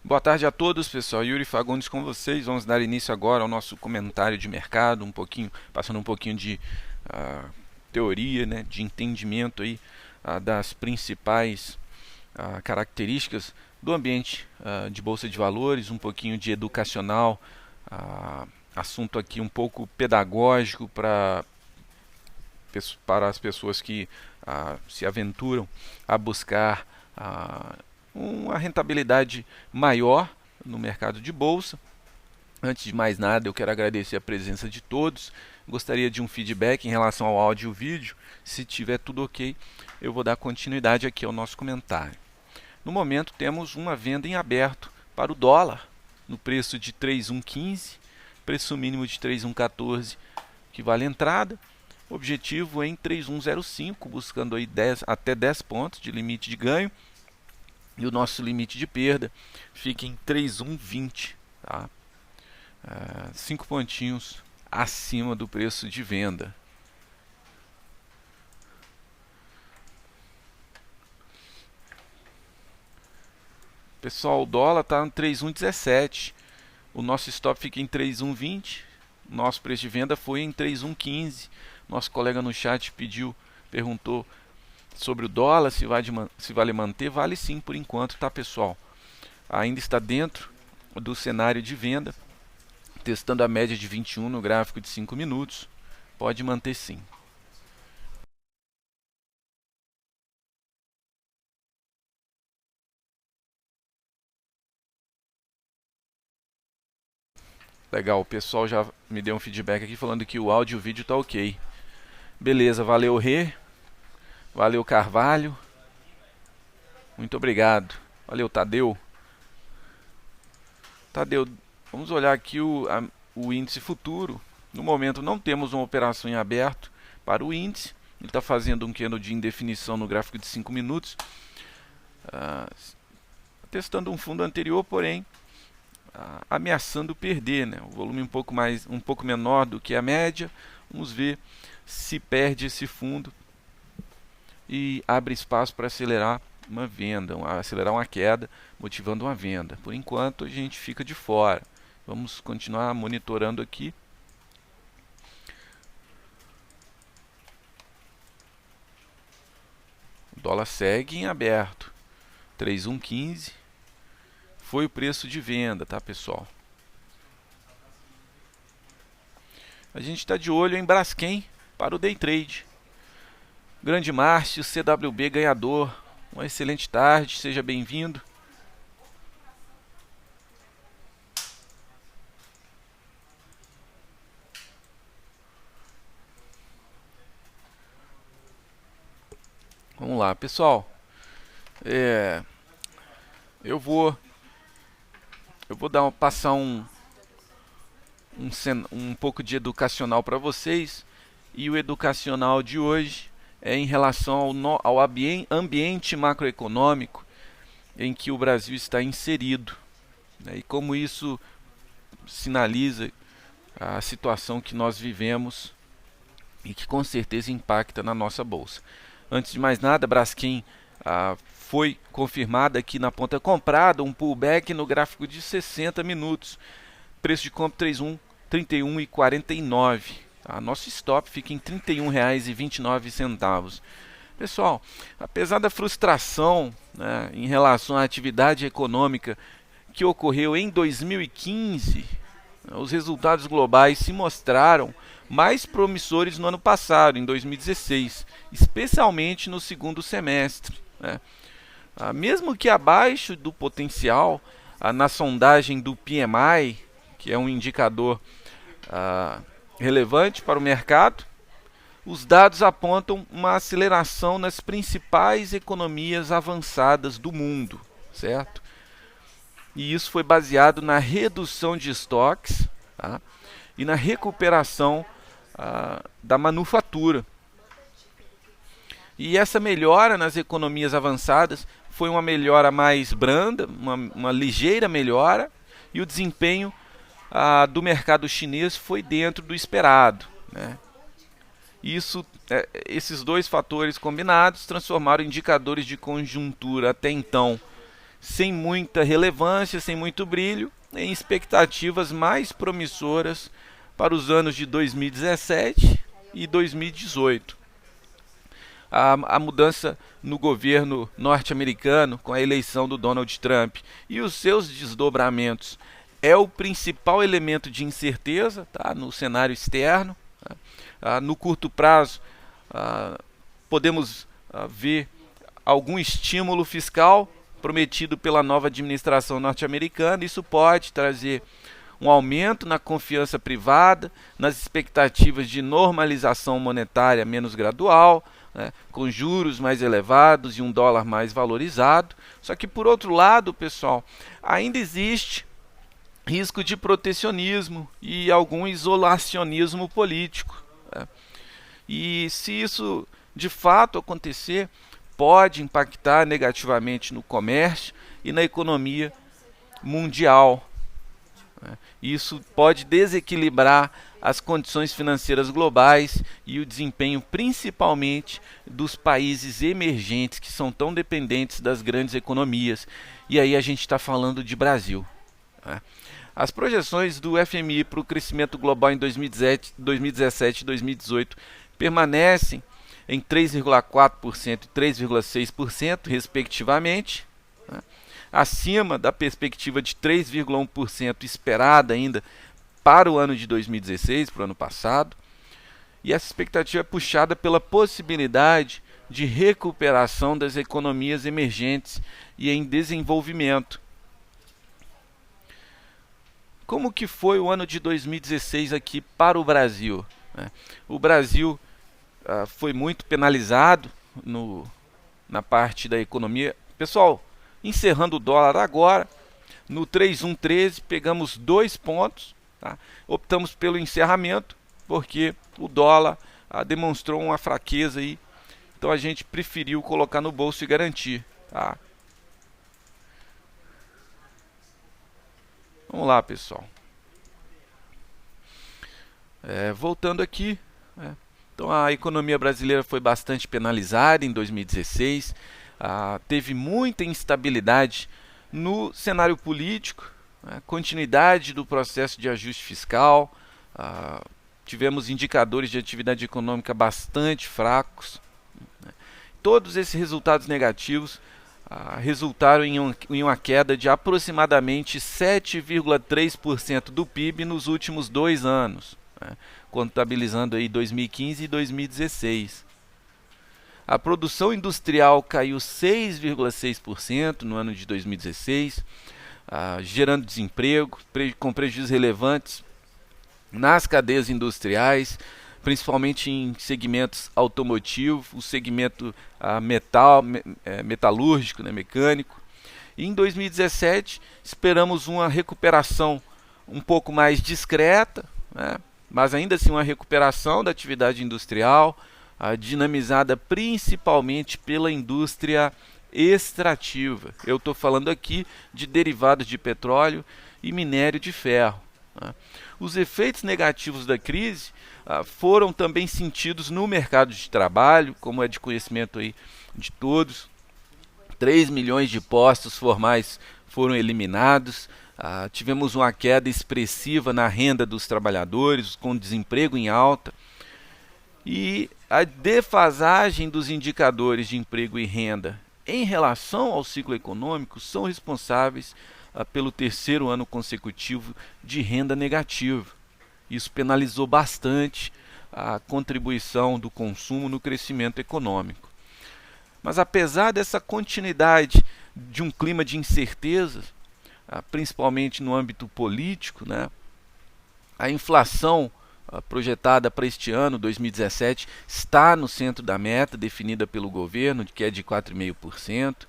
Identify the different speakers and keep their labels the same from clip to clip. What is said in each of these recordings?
Speaker 1: Boa tarde a todos, pessoal. Yuri Fagundes com vocês. Vamos dar início agora ao nosso comentário de mercado, passando um pouquinho de teoria, né, de entendimento aí das principais características do ambiente de bolsa de valores, um pouquinho de educacional, assunto aqui um pouco pedagógico para as pessoas que se aventuram a buscar uma rentabilidade maior no mercado de bolsa. Antes de mais nada, eu quero agradecer a presença de todos. Gostaria de um feedback em relação ao áudio e o vídeo. Se tiver tudo ok, eu vou dar continuidade aqui ao nosso comentário. No momento, temos uma venda em aberto para o dólar, no preço de 3,115, preço mínimo de 3,114, que vale a entrada. Objetivo em 3,105, buscando aí até 10 pontos de limite de ganho. E o nosso limite de perda fica em 3,120, tá? 5 pontinhos acima do preço de venda. Pessoal, o dólar está no 3,117. O nosso stop fica em 3,120. Nosso preço de venda foi em 3,115. Nosso colega no chat perguntou sobre o dólar, se vale manter. Vale sim por enquanto, tá, pessoal? Ainda está dentro do cenário de venda, testando a média de 21 no gráfico de 5 minutos. Pode manter sim. Legal, o pessoal já me deu um feedback aqui falando que o áudio e o vídeo tá ok. Beleza, valeu Rê, valeu Carvalho, muito obrigado. Valeu Tadeu. Tadeu, vamos olhar aqui o índice futuro. No momento não temos uma operação em aberto para o índice. Ele está fazendo um candle de indefinição no gráfico de 5 minutos. Testando um fundo anterior, porém ameaçando perder, né? O volume um pouco menor do que a média. Vamos ver se perde esse fundo e abre espaço para acelerar uma venda, acelerar uma queda, motivando uma venda. Por enquanto a gente fica de fora. Vamos continuar monitorando aqui. O dólar segue em aberto. 3,115 foi o preço de venda, tá, pessoal? A gente está de olho em Braskem para o day trade. Grande Márcio, CWB ganhador. Uma excelente tarde, seja bem-vindo. Vamos lá, pessoal. Eu vou passar um pouco de educacional para vocês. E o educacional de hoje é em relação ao ambiente macroeconômico em que o Brasil está inserido, né, e como isso sinaliza a situação que nós vivemos e que com certeza impacta na nossa bolsa. Antes de mais nada, Braskem foi confirmada aqui na ponta comprada, um pullback no gráfico de 60 minutos. Preço de compra 31,49. Nosso stop fica em R$ 31,29. Pessoal, apesar da frustração, né, em relação à atividade econômica que ocorreu em 2015, os resultados globais se mostraram mais promissores no ano passado, em 2016, especialmente no segundo semestre, né? Mesmo que abaixo do potencial, na sondagem do PMI, que é um indicador relevante para o mercado, os dados apontam uma aceleração nas principais economias avançadas do mundo, certo? E isso foi baseado na redução de estoques, tá, e na recuperação da manufatura. E essa melhora nas economias avançadas foi uma melhora mais branda, uma ligeira melhora, e o desempenho do mercado chinês foi dentro do esperado, né? Esses dois fatores combinados transformaram indicadores de conjuntura até então sem muita relevância, sem muito brilho, em expectativas mais promissoras para os anos de 2017 e 2018. A mudança no governo norte-americano com a eleição do Donald Trump e os seus desdobramentos é o principal elemento de incerteza, tá, no cenário externo. No curto prazo, podemos ver algum estímulo fiscal prometido pela nova administração norte-americana. Isso pode trazer um aumento na confiança privada, nas expectativas de normalização monetária menos gradual, né, com juros mais elevados e um dólar mais valorizado. Só que, por outro lado, pessoal, ainda existe risco de protecionismo e algum isolacionismo político, né? E se isso de fato acontecer, pode impactar negativamente no comércio e na economia mundial. Isso pode desequilibrar as condições financeiras globais e o desempenho principalmente dos países emergentes, que são tão dependentes das grandes economias. E aí a gente está falando de Brasil. As projeções do FMI para o crescimento global em 2017 e 2018 permanecem em 3,4% e 3,6%, respectivamente, acima da perspectiva de 3,1% esperada ainda para o ano de 2016, para o ano passado. E essa expectativa é puxada pela possibilidade de recuperação das economias emergentes e em desenvolvimento. Como que foi o ano de 2016 aqui para o Brasil? O Brasil foi muito penalizado na parte da economia. Pessoal, encerrando o dólar agora, no 3,113 pegamos 2 pontos. Tá? Optamos pelo encerramento, porque o dólar demonstrou uma fraqueza aí. Então a gente preferiu colocar no bolso e garantir. Tá? Vamos lá, pessoal. Voltando aqui, então a economia brasileira foi bastante penalizada em 2016. Teve muita instabilidade no cenário político, continuidade do processo de ajuste fiscal, tivemos indicadores de atividade econômica bastante fracos. Todos esses resultados negativos resultaram em uma queda de aproximadamente 7,3% do PIB nos últimos 2 anos, contabilizando aí 2015 e 2016. A produção industrial caiu 6,6% no ano de 2016, gerando desemprego, com prejuízos relevantes nas cadeias industriais, principalmente em segmentos automotivos, o segmento metalúrgico, mecânico. E em 2017 esperamos uma recuperação um pouco mais discreta, mas ainda assim uma recuperação da atividade industrial, dinamizada principalmente pela indústria extrativa. Eu estou falando aqui de derivados de petróleo e minério de ferro. Os efeitos negativos da crise foram também sentidos no mercado de trabalho, como é de conhecimento aí de todos. 3 milhões de postos formais foram eliminados. Tivemos uma queda expressiva na renda dos trabalhadores, com desemprego em alta. E a defasagem dos indicadores de emprego e renda em relação ao ciclo econômico são responsáveis pelo 3º ano consecutivo de renda negativa. Isso penalizou bastante a contribuição do consumo no crescimento econômico. Mas apesar dessa continuidade de um clima de incerteza, principalmente no âmbito político, a inflação projetada para este ano, 2017, está no centro da meta definida pelo governo, que é de 4,5%.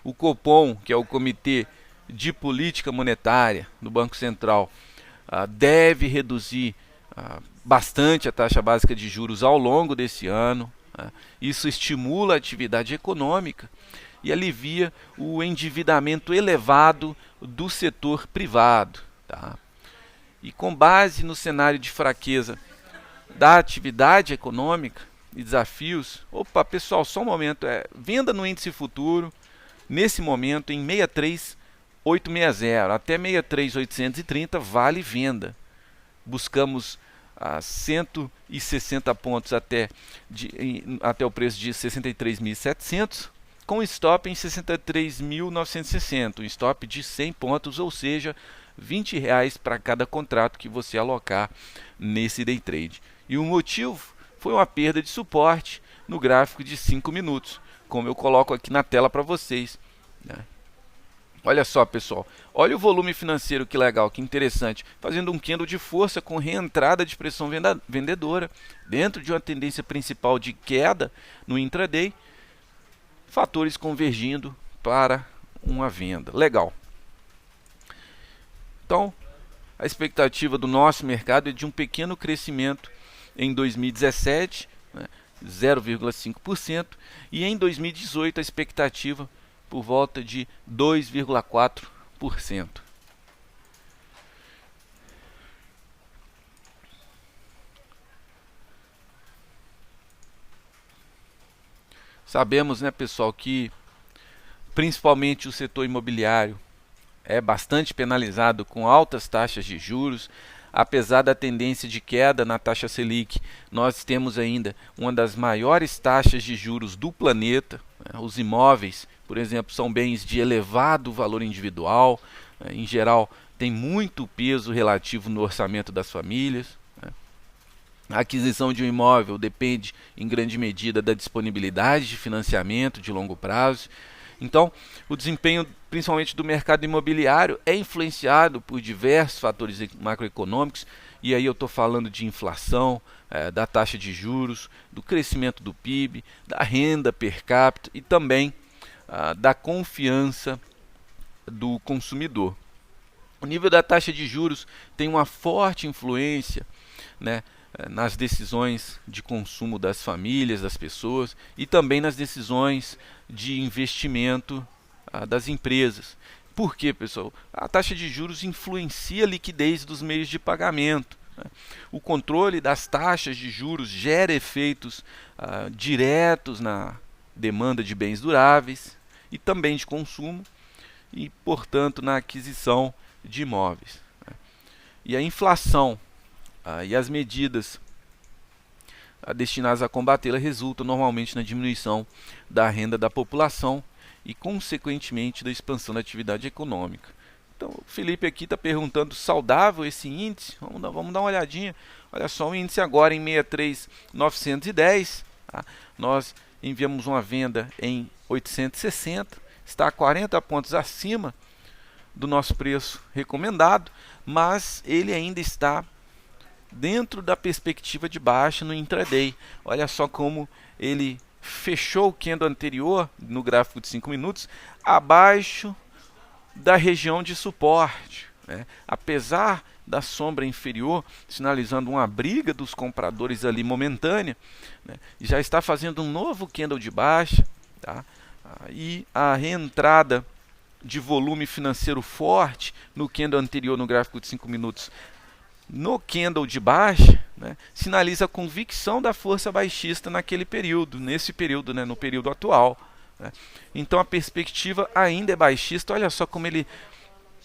Speaker 1: O Copom, que é o Comitê de Política Monetária do Banco Central, deve reduzir bastante a taxa básica de juros ao longo desse ano. Isso estimula a atividade econômica e alivia o endividamento elevado do setor privado. E com base no cenário de fraqueza da atividade econômica e desafios... Opa, pessoal, só um momento. Venda no índice futuro. nesse momento em 63.860 até 63.830 vale venda. Buscamos 160 pontos até o preço de 63.700, com stop em 63.960, um stop de 100 pontos, ou seja, R$ 20 para cada contrato que você alocar nesse day trade. E o motivo foi uma perda de suporte no gráfico de 5 minutos, como eu coloco aqui na tela para vocês, né? Olha só, pessoal, olha o volume financeiro, que legal, que interessante, fazendo um candle de força com reentrada de pressão vendedora dentro de uma tendência principal de queda no intraday, fatores convergindo para uma venda. Legal. Então, a expectativa do nosso mercado é de um pequeno crescimento em 2017, né, 0,5%, e em 2018 a expectativa por volta de 2,4%. Sabemos, né, pessoal, que principalmente o setor imobiliário é bastante penalizado com altas taxas de juros. Apesar da tendência de queda na taxa Selic, nós temos ainda uma das maiores taxas de juros do planeta. Os imóveis, por exemplo, são bens de elevado valor individual, em geral tem muito peso relativo no orçamento das famílias. A aquisição de um imóvel depende em grande medida da disponibilidade de financiamento de longo prazo. Então, o desempenho, principalmente do mercado imobiliário, é influenciado por diversos fatores macroeconômicos, e aí eu estou falando de inflação, da taxa de juros, do crescimento do PIB, da renda per capita e também da confiança do consumidor. O nível da taxa de juros tem uma forte influência, né, nas decisões de consumo das famílias, das pessoas, e também nas decisões de investimento das empresas. Por quê, pessoal? A taxa de juros influencia a liquidez dos meios de pagamento, né? O controle das taxas de juros gera efeitos diretos na demanda de bens duráveis e também de consumo e, portanto, na aquisição de imóveis, né? E a inflação e as medidas destinadas a combatê-la resultam normalmente na diminuição da renda da população e, consequentemente, da expansão da atividade econômica. Então, o Felipe aqui está perguntando: saudável esse índice? Vamos dar uma olhadinha. Olha só, o índice agora em 63.910. Tá? Nós enviamos uma venda em 860, está a 40 pontos acima do nosso preço recomendado, mas ele ainda está dentro da perspectiva de baixa no intraday. Olha só como ele fechou o candle anterior no gráfico de 5 minutos abaixo da região de suporte, né? Apesar da sombra inferior sinalizando uma briga dos compradores ali momentânea, né? Já está fazendo um novo candle de baixa, tá? E a reentrada de volume financeiro forte no candle anterior no gráfico de 5 minutos no candle de baixa, né, sinaliza a convicção da força baixista naquele período, nesse período, né, no período atual, né. Então a perspectiva ainda é baixista. Olha só como ele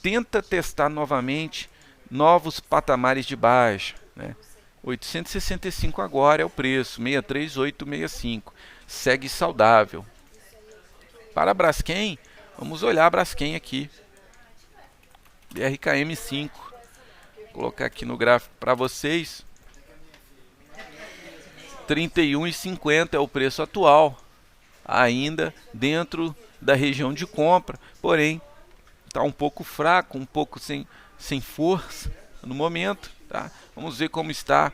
Speaker 1: tenta testar novamente novos patamares de baixa, né. 865 agora é o preço, 63.865, segue saudável. Para a Braskem, vamos olhar a Braskem aqui, BRKM5. Vou colocar aqui no gráfico para vocês. 31,50 é o preço atual, ainda dentro da região de compra, porém está um pouco fraco, um pouco sem força no momento, tá? Vamos ver como está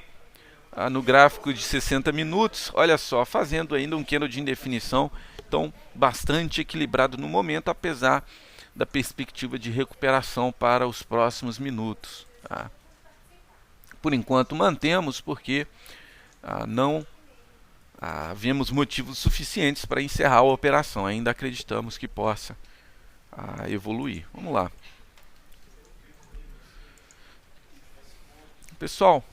Speaker 1: no gráfico de 60 minutos. Olha só, fazendo ainda um candle de indefinição, então bastante equilibrado no momento, apesar da perspectiva de recuperação para os próximos minutos, tá? Por enquanto mantemos, porque não vemos motivos suficientes para encerrar a operação. Ainda acreditamos que possa evoluir. Vamos lá. Pessoal,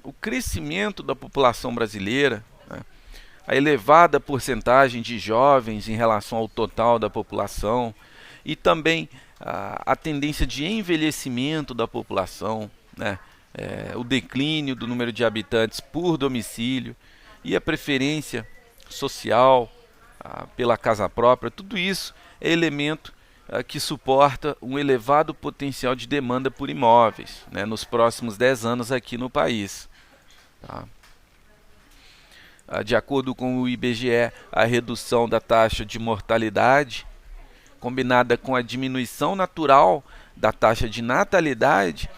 Speaker 1: o crescimento da população brasileira, né, a elevada porcentagem de jovens em relação ao total da população e também a tendência de envelhecimento da população, né? O declínio do número de habitantes por domicílio e a preferência social pela casa própria, tudo isso é elemento que suporta um elevado potencial de demanda por imóveis, né, nos próximos 10 anos aqui no país. Tá? De acordo com o IBGE, a redução da taxa de mortalidade, combinada com a diminuição natural da taxa de natalidade,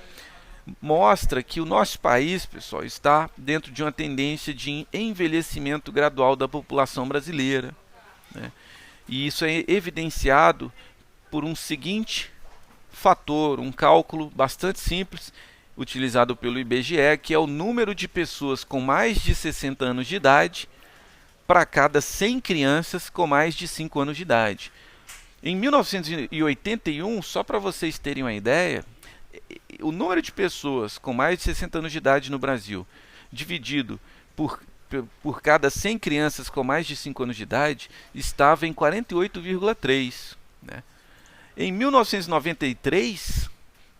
Speaker 1: mostra que o nosso país, pessoal, está dentro de uma tendência de envelhecimento gradual da população brasileira, né? E isso é evidenciado por um seguinte fator, um cálculo bastante simples, utilizado pelo IBGE, que é o número de pessoas com mais de 60 anos de idade para cada 100 crianças com mais de 5 anos de idade. Em 1981, só para vocês terem uma ideia, o número de pessoas com mais de 60 anos de idade no Brasil, dividido por cada 100 crianças com mais de 5 anos de idade, estava em 48,3. Né? Em 1993,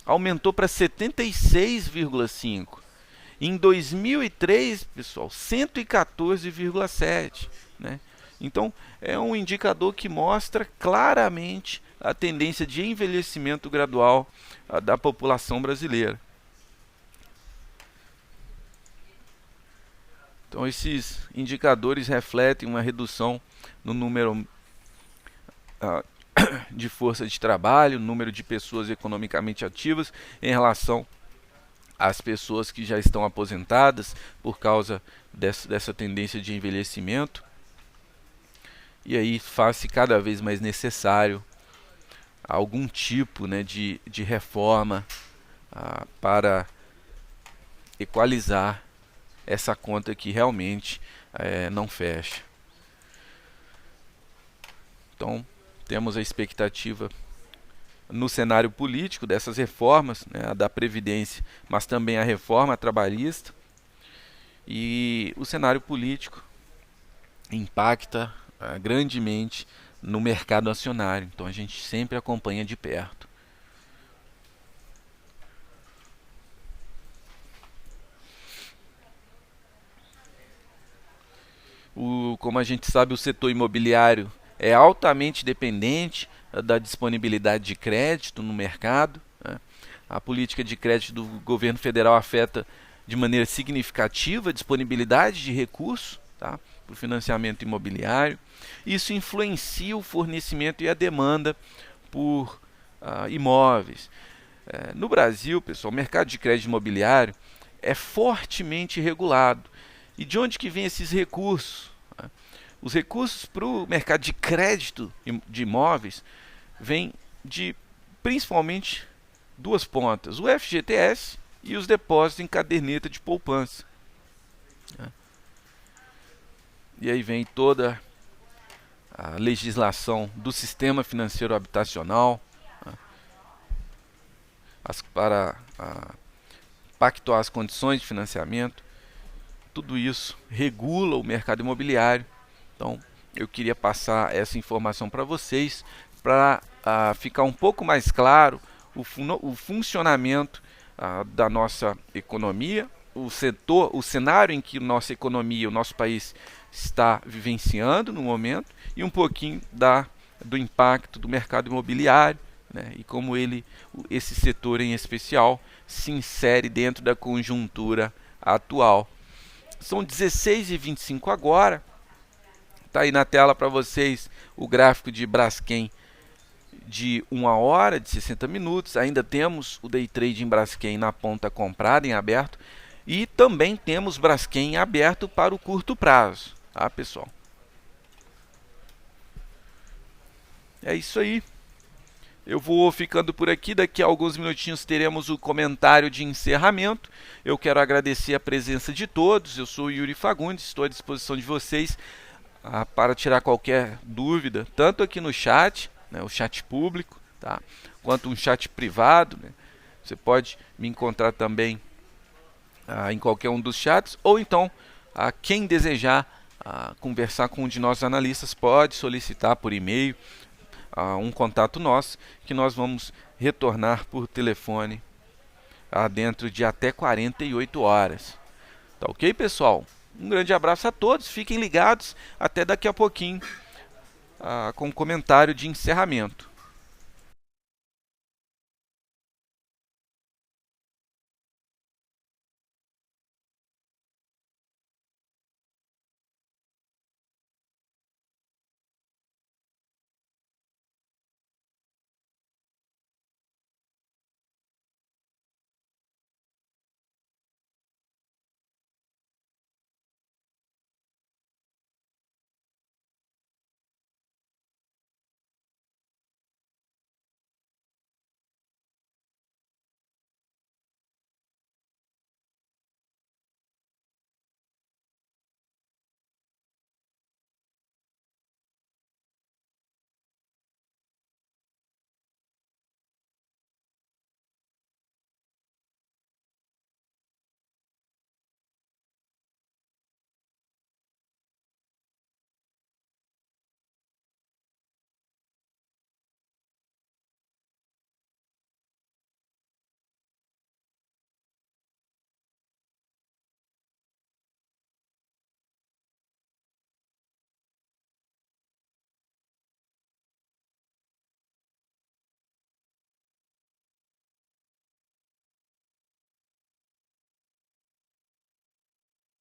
Speaker 1: aumentou para 76,5. Em 2003, pessoal, 114,7. Né? Então, é um indicador que mostra claramente a tendência de envelhecimento gradual da população brasileira. Então, esses indicadores refletem uma redução no número de força de trabalho, número de pessoas economicamente ativas em relação às pessoas que já estão aposentadas por causa dessa tendência de envelhecimento. E aí faz-se cada vez mais necessário algum tipo, né, de reforma para equalizar essa conta que realmente não fecha. Então, temos a expectativa no cenário político dessas reformas, né, a da Previdência, mas também a reforma trabalhista. E o cenário político impacta grandemente no mercado acionário. Então a gente sempre acompanha de perto. Como a gente sabe, o setor imobiliário é altamente dependente da disponibilidade de crédito no mercado, né? A política de crédito do governo federal afeta de maneira significativa a disponibilidade de recursos, tá, para o financiamento imobiliário. Isso influencia o fornecimento e a demanda por imóveis. No Brasil, pessoal, o mercado de crédito imobiliário é fortemente regulado. E de onde que vem esses recursos? Os recursos para o mercado de crédito de imóveis vêm de principalmente duas pontas: o FGTS e os depósitos em caderneta de poupança. E aí vem toda a legislação do sistema financeiro habitacional, para pactuar as condições de financiamento. Tudo isso regula o mercado imobiliário. Então, eu queria passar essa informação para vocês, para ficar um pouco mais claro o funcionamento da nossa economia, o cenário em que nossa economia, o nosso país está vivenciando no momento, e um pouquinho do impacto do mercado imobiliário, né, e como esse setor em especial se insere dentro da conjuntura atual. São 16h25 agora. Está aí na tela para vocês o gráfico de Braskem de 1 hora, de 60 minutos. Ainda temos o Day Trade em Braskem na ponta comprada, em aberto. E também temos Braskem em aberto para o curto prazo. Tá, pessoal? É isso aí. Eu vou ficando por aqui. Daqui a alguns minutinhos teremos o comentário de encerramento. Eu quero agradecer a presença de todos. Eu sou o Yuri Fagundes, estou à disposição de vocês para tirar qualquer dúvida, tanto aqui no chat, né, o chat público, tá, quanto um chat privado. Né. Você pode me encontrar também em qualquer um dos chats, ou então quem desejar conversar com um de nossos analistas, pode solicitar por e-mail um contato nosso, que nós vamos retornar por telefone dentro de até 48 horas. Tá ok, pessoal? Um grande abraço a todos, fiquem ligados, até daqui a pouquinho com o comentário de encerramento.